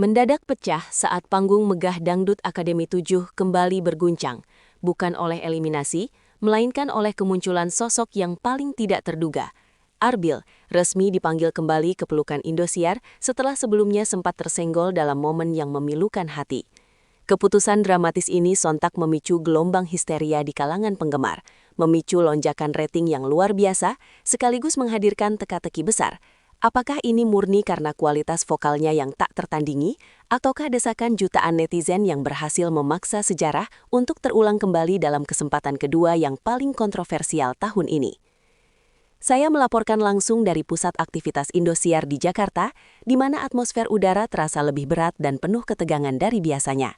mendadak pecah saat panggung megah Dangdut Akademi 7 kembali berguncang, bukan oleh eliminasi, melainkan oleh kemunculan sosok yang paling tidak terduga. Arbil resmi dipanggil kembali ke pelukan Indosiar setelah sebelumnya sempat tersenggol dalam momen yang memilukan hati. Keputusan dramatis ini sontak memicu gelombang histeria di kalangan penggemar, memicu lonjakan rating yang luar biasa, sekaligus menghadirkan teka-teki besar. Apakah ini murni karena kualitas vokalnya yang tak tertandingi, ataukah desakan jutaan netizen yang berhasil memaksa sejarah untuk terulang kembali dalam kesempatan kedua yang paling kontroversial tahun ini? Saya melaporkan langsung dari Pusat Aktivitas Indosiar di Jakarta, di mana atmosfer udara terasa lebih berat dan penuh ketegangan dari biasanya.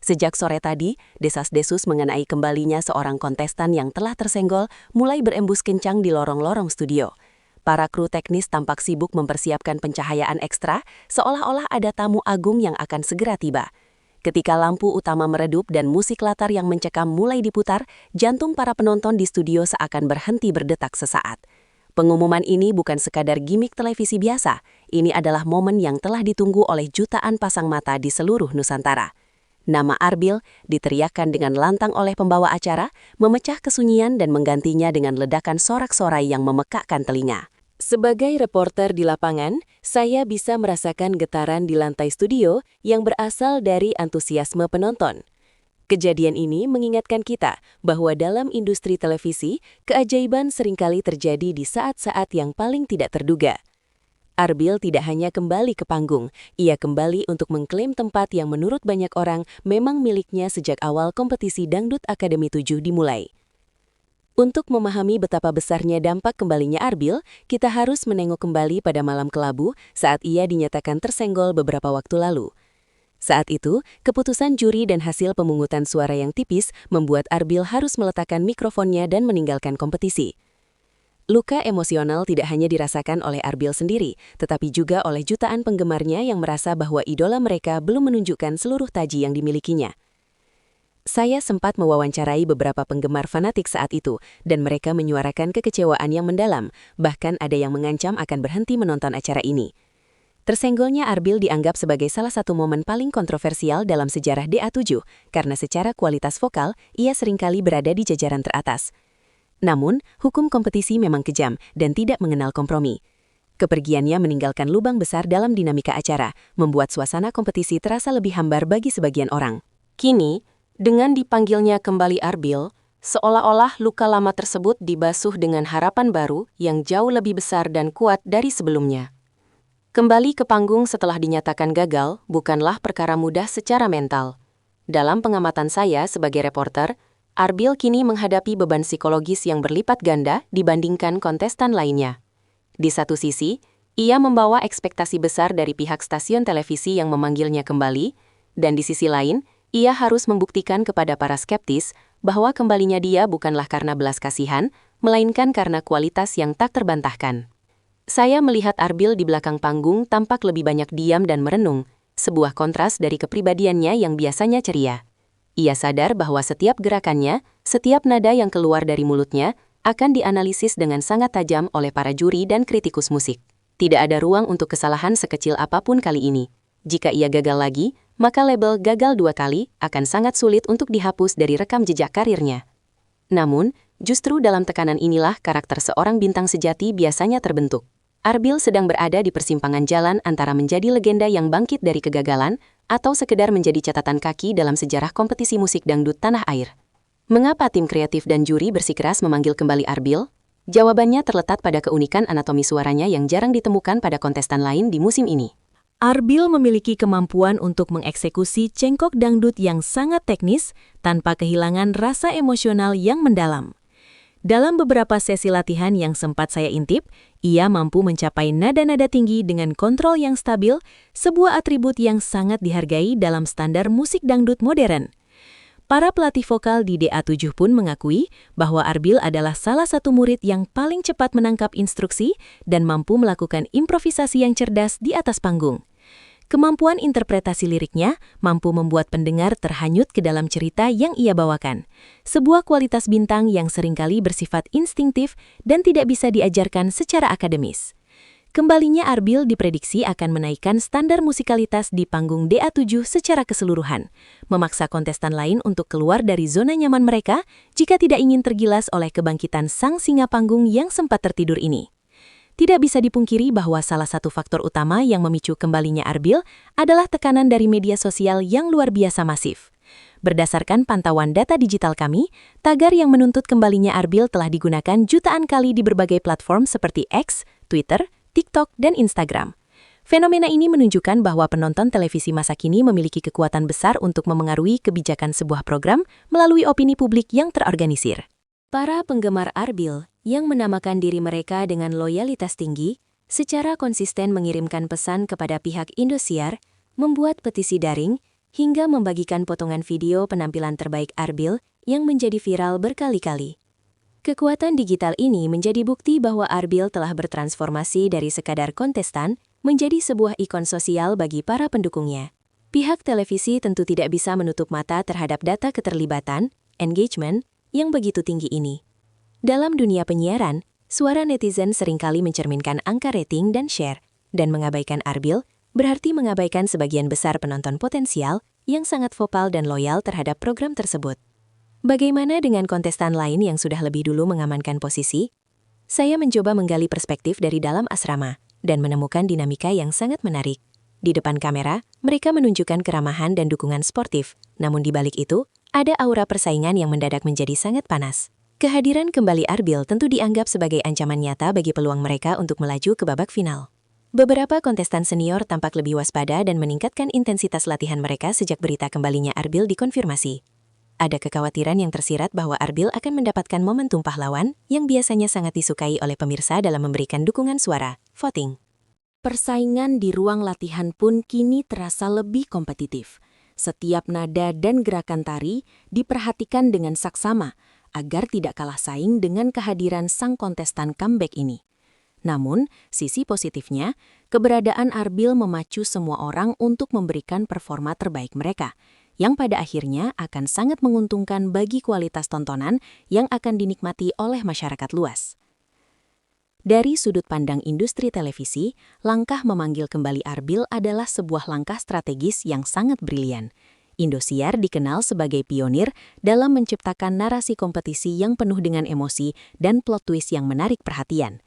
Sejak sore tadi, desas-desus mengenai kembalinya seorang kontestan yang telah tersenggol mulai berembus kencang di lorong-lorong studio. Para kru teknis tampak sibuk mempersiapkan pencahayaan ekstra, seolah-olah ada tamu agung yang akan segera tiba. Ketika lampu utama meredup dan musik latar yang mencekam mulai diputar, jantung para penonton di studio seakan berhenti berdetak sesaat. Pengumuman ini bukan sekadar gimik televisi biasa, ini adalah momen yang telah ditunggu oleh jutaan pasang mata di seluruh Nusantara. Nama Arbil diteriakkan dengan lantang oleh pembawa acara, memecah kesunyian dan menggantinya dengan ledakan sorak-sorai yang memekakkan telinga. Sebagai reporter di lapangan, saya bisa merasakan getaran di lantai studio yang berasal dari antusiasme penonton. Kejadian ini mengingatkan kita bahwa dalam industri televisi, keajaiban seringkali terjadi di saat-saat yang paling tidak terduga. Arbil tidak hanya kembali ke panggung, ia kembali untuk mengklaim tempat yang menurut banyak orang memang miliknya sejak awal kompetisi Dangdut Akademi 7 dimulai. Untuk memahami betapa besarnya dampak kembalinya Arbil, kita harus menengok kembali pada malam kelabu saat ia dinyatakan tersenggol beberapa waktu lalu. Saat itu, keputusan juri dan hasil pemungutan suara yang tipis membuat Arbil harus meletakkan mikrofonnya dan meninggalkan kompetisi. Luka emosional tidak hanya dirasakan oleh Arbil sendiri, tetapi juga oleh jutaan penggemarnya yang merasa bahwa idola mereka belum menunjukkan seluruh taji yang dimilikinya. Saya sempat mewawancarai beberapa penggemar fanatik saat itu, dan mereka menyuarakan kekecewaan yang mendalam, bahkan ada yang mengancam akan berhenti menonton acara ini. Tersenggolnya Arbil dianggap sebagai salah satu momen paling kontroversial dalam sejarah DA7, karena secara kualitas vokal, ia seringkali berada di jajaran teratas. Namun, hukum kompetisi memang kejam dan tidak mengenal kompromi. Kepergiannya meninggalkan lubang besar dalam dinamika acara, membuat suasana kompetisi terasa lebih hambar bagi sebagian orang. Kini, dengan dipanggilnya kembali Arbil, seolah-olah luka lama tersebut dibasuh dengan harapan baru yang jauh lebih besar dan kuat dari sebelumnya. Kembali ke panggung setelah dinyatakan gagal bukanlah perkara mudah secara mental. Dalam pengamatan saya sebagai reporter, Arbil kini menghadapi beban psikologis yang berlipat ganda dibandingkan kontestan lainnya. Di satu sisi, ia membawa ekspektasi besar dari pihak stasiun televisi yang memanggilnya kembali, dan di sisi lain, ia harus membuktikan kepada para skeptis bahwa kembalinya dia bukanlah karena belas kasihan, melainkan karena kualitas yang tak terbantahkan. Saya melihat Arbil di belakang panggung tampak lebih banyak diam dan merenung, sebuah kontras dari kepribadiannya yang biasanya ceria. Ia sadar bahwa setiap gerakannya, setiap nada yang keluar dari mulutnya, akan dianalisis dengan sangat tajam oleh para juri dan kritikus musik. Tidak ada ruang untuk kesalahan sekecil apapun kali ini. Jika ia gagal lagi, maka label gagal 2 kali akan sangat sulit untuk dihapus dari rekam jejak karirnya. Namun, justru dalam tekanan inilah karakter seorang bintang sejati biasanya terbentuk. Arbil sedang berada di persimpangan jalan antara menjadi legenda yang bangkit dari kegagalan atau sekedar menjadi catatan kaki dalam sejarah kompetisi musik dangdut tanah air. Mengapa tim kreatif dan juri bersikeras memanggil kembali Arbil? Jawabannya terletak pada keunikan anatomi suaranya yang jarang ditemukan pada kontestan lain di musim ini. Arbil memiliki kemampuan untuk mengeksekusi cengkok dangdut yang sangat teknis tanpa kehilangan rasa emosional yang mendalam. Dalam beberapa sesi latihan yang sempat saya intip, ia mampu mencapai nada-nada tinggi dengan kontrol yang stabil, sebuah atribut yang sangat dihargai dalam standar musik dangdut modern. Para pelatih vokal di DA7 pun mengakui bahwa Arbil adalah salah satu murid yang paling cepat menangkap instruksi dan mampu melakukan improvisasi yang cerdas di atas panggung. Kemampuan interpretasi liriknya mampu membuat pendengar terhanyut ke dalam cerita yang ia bawakan. Sebuah kualitas bintang yang seringkali bersifat instingtif dan tidak bisa diajarkan secara akademis. Kembalinya Arbil diprediksi akan menaikkan standar musikalitas di panggung DA7 secara keseluruhan, memaksa kontestan lain untuk keluar dari zona nyaman mereka jika tidak ingin tergilas oleh kebangkitan sang singa panggung yang sempat tertidur ini. Tidak bisa dipungkiri bahwa salah satu faktor utama yang memicu kembalinya Arbil adalah tekanan dari media sosial yang luar biasa masif. Berdasarkan pantauan data digital kami, tagar yang menuntut kembalinya Arbil telah digunakan jutaan kali di berbagai platform seperti X, Twitter, TikTok, dan Instagram. Fenomena ini menunjukkan bahwa penonton televisi masa kini memiliki kekuatan besar untuk memengaruhi kebijakan sebuah program melalui opini publik yang terorganisir. Para penggemar Arbil yang menamakan diri mereka dengan loyalitas tinggi, secara konsisten mengirimkan pesan kepada pihak Indosiar, membuat petisi daring, hingga membagikan potongan video penampilan terbaik Arbil yang menjadi viral berkali-kali. Kekuatan digital ini menjadi bukti bahwa Arbil telah bertransformasi dari sekadar kontestan menjadi sebuah ikon sosial bagi para pendukungnya. Pihak televisi tentu tidak bisa menutup mata terhadap data keterlibatan, engagement, yang begitu tinggi ini. Dalam dunia penyiaran, suara netizen seringkali mencerminkan angka rating dan share, dan mengabaikan Arbil berarti mengabaikan sebagian besar penonton potensial yang sangat vokal dan loyal terhadap program tersebut. Bagaimana dengan kontestan lain yang sudah lebih dulu mengamankan posisi? Saya mencoba menggali perspektif dari dalam asrama dan menemukan dinamika yang sangat menarik. Di depan kamera, mereka menunjukkan keramahan dan dukungan sportif, namun di balik itu, ada aura persaingan yang mendadak menjadi sangat panas. Kehadiran kembali Arbil tentu dianggap sebagai ancaman nyata bagi peluang mereka untuk melaju ke babak final. Beberapa kontestan senior tampak lebih waspada dan meningkatkan intensitas latihan mereka sejak berita kembalinya Arbil dikonfirmasi. Ada kekhawatiran yang tersirat bahwa Arbil akan mendapatkan momentum pahlawan yang biasanya sangat disukai oleh pemirsa dalam memberikan dukungan suara, voting. Persaingan di ruang latihan pun kini terasa lebih kompetitif. Setiap nada dan gerakan tari diperhatikan dengan saksama agar tidak kalah saing dengan kehadiran sang kontestan comeback ini. Namun, sisi positifnya, keberadaan Arbil memacu semua orang untuk memberikan performa terbaik mereka, yang pada akhirnya akan sangat menguntungkan bagi kualitas tontonan yang akan dinikmati oleh masyarakat luas. Dari sudut pandang industri televisi, langkah memanggil kembali Arbil adalah sebuah langkah strategis yang sangat brilian. Indosiar dikenal sebagai pionir dalam menciptakan narasi kompetisi yang penuh dengan emosi dan plot twist yang menarik perhatian.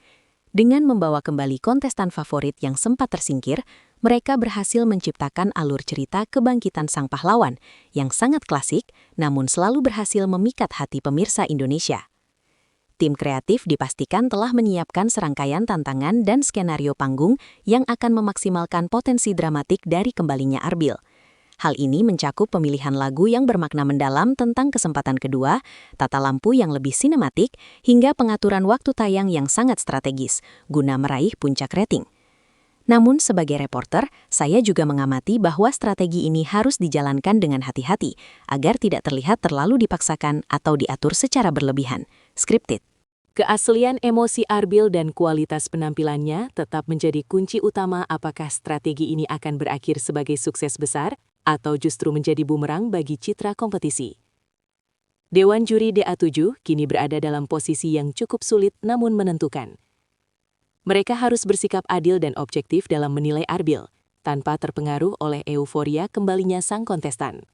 Dengan membawa kembali kontestan favorit yang sempat tersingkir, mereka berhasil menciptakan alur cerita kebangkitan sang pahlawan yang sangat klasik namun selalu berhasil memikat hati pemirsa Indonesia. Tim kreatif dipastikan telah menyiapkan serangkaian tantangan dan skenario panggung yang akan memaksimalkan potensi dramatik dari kembalinya Arbil. Hal ini mencakup pemilihan lagu yang bermakna mendalam tentang kesempatan kedua, tata lampu yang lebih sinematik, hingga pengaturan waktu tayang yang sangat strategis, guna meraih puncak rating. Namun sebagai reporter, saya juga mengamati bahwa strategi ini harus dijalankan dengan hati-hati, agar tidak terlihat terlalu dipaksakan atau diatur secara berlebihan. Scripted. Keaslian emosi Arbil dan kualitas penampilannya tetap menjadi kunci utama apakah strategi ini akan berakhir sebagai sukses besar, atau justru menjadi bumerang bagi citra kompetisi. Dewan Juri DA7 kini berada dalam posisi yang cukup sulit namun menentukan. Mereka harus bersikap adil dan objektif dalam menilai Arbil, tanpa terpengaruh oleh euforia kembalinya sang kontestan.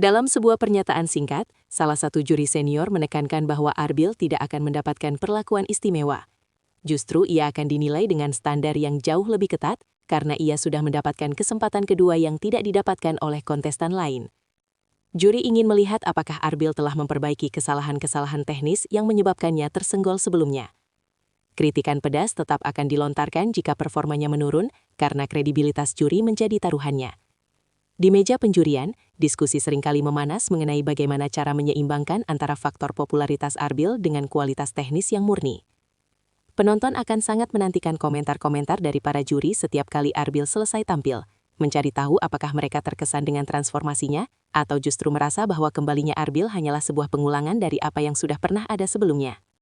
Dalam sebuah pernyataan singkat, salah satu juri senior menekankan bahwa Arbil tidak akan mendapatkan perlakuan istimewa. Justru ia akan dinilai dengan standar yang jauh lebih ketat, karena ia sudah mendapatkan kesempatan kedua yang tidak didapatkan oleh kontestan lain. Juri ingin melihat apakah Arbil telah memperbaiki kesalahan-kesalahan teknis yang menyebabkannya tersenggol sebelumnya. Kritikan pedas tetap akan dilontarkan jika performanya menurun, karena kredibilitas juri menjadi taruhannya. Di meja penjurian, diskusi seringkali memanas mengenai bagaimana cara menyeimbangkan antara faktor popularitas Arbil dengan kualitas teknis yang murni. Penonton akan sangat menantikan komentar-komentar dari para juri setiap kali Arbil selesai tampil, mencari tahu apakah mereka terkesan dengan transformasinya, atau justru merasa bahwa kembalinya Arbil hanyalah sebuah pengulangan dari apa yang sudah pernah ada sebelumnya.